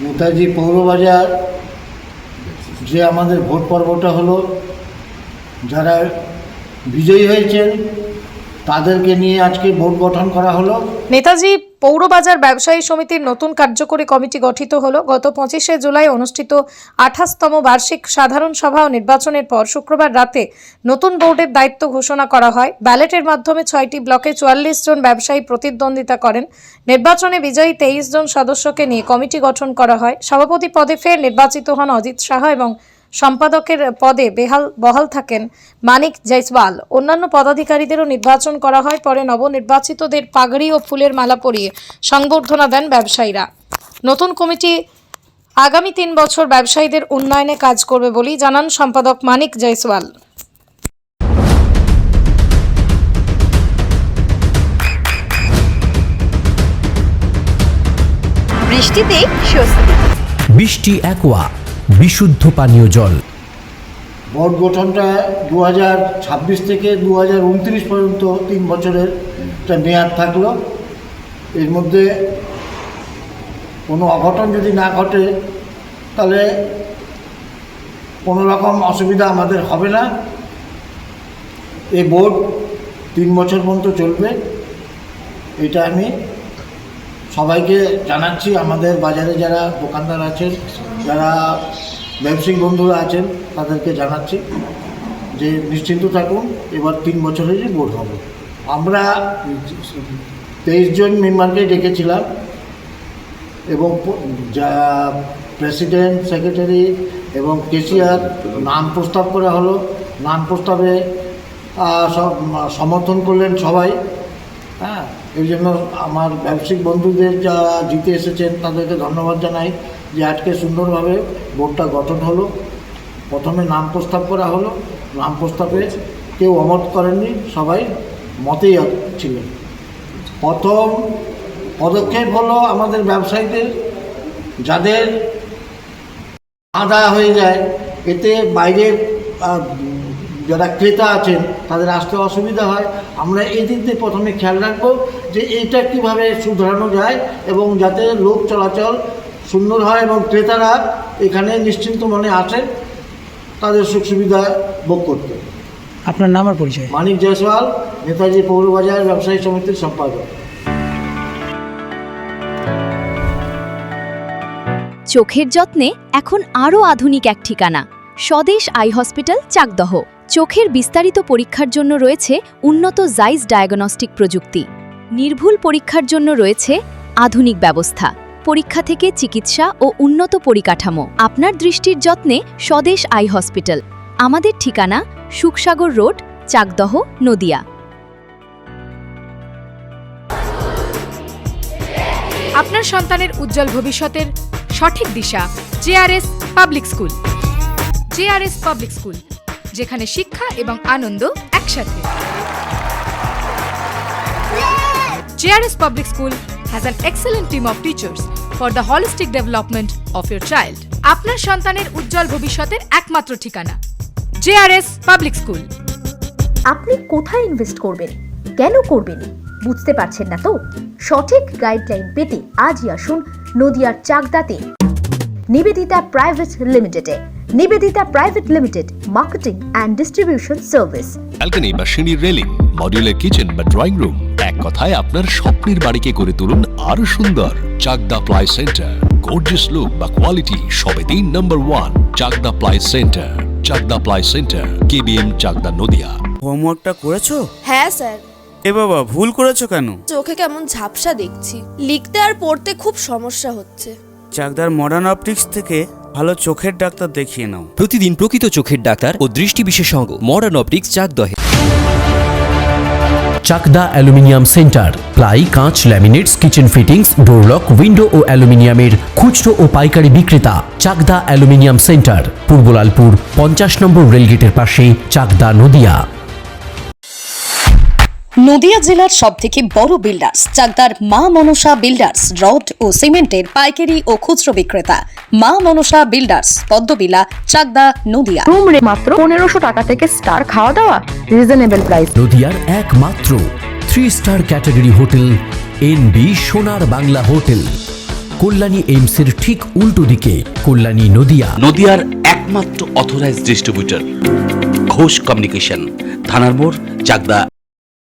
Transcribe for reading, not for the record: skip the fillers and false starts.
নেতাজি পৌরবাজার যে আমাদের ভোট পর্বটা হলো, যারা বিজয়ী হয়েছেন তাদেরকে নিয়ে আজকে বোর্ড গঠন করা হলো। নেতাজি পৌরবাজার ব্যবসায়ী সমিতির নতুন কার্যকরী কমিটি গঠিত হলো। গত 25শে জুলাই অনুষ্ঠিত 28তম বার্ষিক সাধারণ সভা ও নির্বাচনের পর শুক্রবার রাতে নতুন বোর্ডের দায়িত্ব ঘোষণা করা হয়। ব্যালটের মাধ্যমে 6টি ব্লকে 44 জন ব্যবসায়ী প্রতিদ্বন্দ্বিতা করেন। নির্বাচনে বিজয়ী 23 জন সদস্যকে নিয়ে কমিটি গঠন করা হয়। সভাপতি পদে ফের নির্বাচিত হন অজিত সাহা এবং সম্পাদকের পদে বহাল থাকেন মানিক জয়সওয়াল। অন্যান্য পদাধিকারীদেরও নির্বাচন করা হয়। পরে নবনির্বাচিতদের পাগড়ি ও ফুলের মালা পরিয়ে সংবর্ধনা দেন ব্যবসায়ীরা। নতুন কমিটি আগামী 3 বছর ব্যবসায়ীদের উন্নয়নে কাজ করবে বলেই জানান সম্পাদক মানিক জয়সওয়াল। বৃষ্টিতে স্বস্তি। বৃষ্টি অ্যাকোয়া বিশুদ্ধ পানীয় জল। বোর্ড গঠনটা 2026 থেকে 2029 পর্যন্ত 3 বছরের একটা মেয়াদ থাকলো। এর মধ্যে কোনো অঘটন যদি না ঘটে তাহলে কোনো রকম অসুবিধা আমাদের হবে না। এই বোর্ড 3 বছর পর্যন্ত চলবে, এটা আমি সবাইকে জানাচ্ছি। আমাদের বাজারে যারা দোকানদার আছেন, যারা ব্যবসায়িক বন্ধুরা আছেন, তাদেরকে জানাচ্ছি যে নিশ্চিন্ত থাকুন, এবার 3 বছরেরই বোর্ড হবে। আমরা 23 জন মেম্বারকে ডেকেছিলাম এবং যা প্রেসিডেন্ট, সেক্রেটারি এবং কেশিয়ার নাম প্রস্তাব করা হলো। নাম প্রস্তাবে সব সমর্থন করলেন সবাই। হ্যাঁ, এই জন্য আমার ব্যবসায়িক বন্ধুদের যারা জিতে এসেছেন তাদেরকে ধন্যবাদ জানাই যে আজকে সুন্দরভাবে বোর্ডটা গঠন হলো। প্রথমে নাম প্রস্তাব করা হলো, নাম প্রস্তাবে কেউ অমত করেননি, সবাই মতেই ছিলেন। প্রথম পদক্ষেপ হলো আমাদের ব্যবসায়ীদের, যাদের আদায় হয়ে যায়, এতে বাইরের যারা ক্রেতা আছেন তাদের আসতে অসুবিধা হয়। আমরা এই দিক দিয়ে প্রথমে খেয়াল রাখবো যে এইটা কীভাবে শুধরানো যায় এবং যাতে লোক চলাচল সুন্দর হয় এবং ক্রেতারা এখানে নিশ্চিন্ত মনে আসেন তাদের সুখ সুবিধা ভোগ করতে। আপনার নাম আর পরিচয়? মানিক জয়সওয়াল, নেতাজি পৌরবাজার ব্যবসায়ী সমিতির সম্পাদক। চোখের যত্নে এখন আরও আধুনিক এক ঠিকানা, স্বদেশ আই হসপিটাল, চাকদহ। চোখের বিস্তারিত পরীক্ষার জন্য রয়েছে উন্নত জাইস ডায়াগনস্টিক প্রযুক্তি। নির্ভুল পরীক্ষার জন্য রয়েছে আধুনিক ব্যবস্থা, পরীক্ষা থেকে চিকিৎসা ও উন্নত পরিকাঠামো। আপনার দৃষ্টির যত্নে স্বদেশ আই হসপিটাল। আমাদের ঠিকানা সুখসাগর রোড, চাকদহ, নদিয়া। আপনার সন্তানের উজ্জ্বল ভবিষ্যতের সঠিক দিশা JRS public school. JRS public school, যেখানে শিক্ষা এবং আনন্দ একসাথে। JRS public school has an excellent team of teachers for the holistic development of your child. আপনার সন্তানের উজ্জ্বল ভবিষ্যতের একমাত্র ঠিকানা জেআরএস পাবলিক স্কুল। আপনি কোথায় ইনভেস্ট করবেন, কেন করবেন, বুঝতে পারছেন না তো? সঠিক গাইডলাইন পেতে আজই আসুন নদিয়ার চাকদাতে নিবেদিতা প্রাইভেট লিমিটেডে। Nivedita private limited, marketing and distribution service. Balcony বা সিঁড়ির রেলিং, মডিউলার কিচেন বা ড্রয়িং রুম, এক কথায় আপনার স্বপ্নের বাড়িকে করে তুলুন আরো সুন্দর। Chakdah ply centre, gorgeous look বা কোয়ালিটি সবে 3 number 1 Chakdah ply centre. Chakdah ply centre, KBM, Chakdah, Nadia. হোমওয়ার্কটা করেছো? হ্যাঁ স্যার। এ বাবা, ভুল করেছো কেন? চোখে কেমন ঝাপসা দেখছি, লিখতে আর পড়তে খুব সমস্যা হচ্ছে। চাকদার মডার্ন অপটিক্স থেকে ভালো চোখের ডাক্তার দেখিয়ে নাও। প্রতিদিন প্রকৃত চোখের ডাক্তার ও দৃষ্টি বিশেষজ্ঞ মডার্ন অপটিক্স, চাকদহে। চাকদা অ্যালুমিনিয়াম সেন্টার, প্লাই, কাঁচ, laminates, kitchen fittings, door lock, window ও অ্যালুমিনিয়ামের খুচরো ও পাইকারি বিক্রেতা। Chakdah aluminium centre, Purbalalpur 50 number রেলগেটের পাশে, চাকদা, নদিয়া। নদিয়া জেলার সবথেকে বড় বিল্ডার্স চাকদার মা মনসা বিল্ডার্স, রড ও সিমেন্টের পাইকারি ও খুচরো বিক্রেতা। Maa Manasa builders, Padmabila, Chakdah, Nadia. Room rate মাত্র 1500 টাকা থেকে স্টার, খাওয়া দাওয়া রিজনেবল প্রাইস। নদিয়ার একমাত্র 3 স্টার ক্যাটাগরি হোটেল NB সোনার বাংলা হোটেল। কল্যাণী এইমসের ঠিক উল্টো দিকে, কল্যাণী নদিয়া। নদিয়ার একমাত্র অথরাইজড ডিস্ট্রিবিউটর ঘোষ কমিউনিকেশন, থানার মোড়, চাকদা।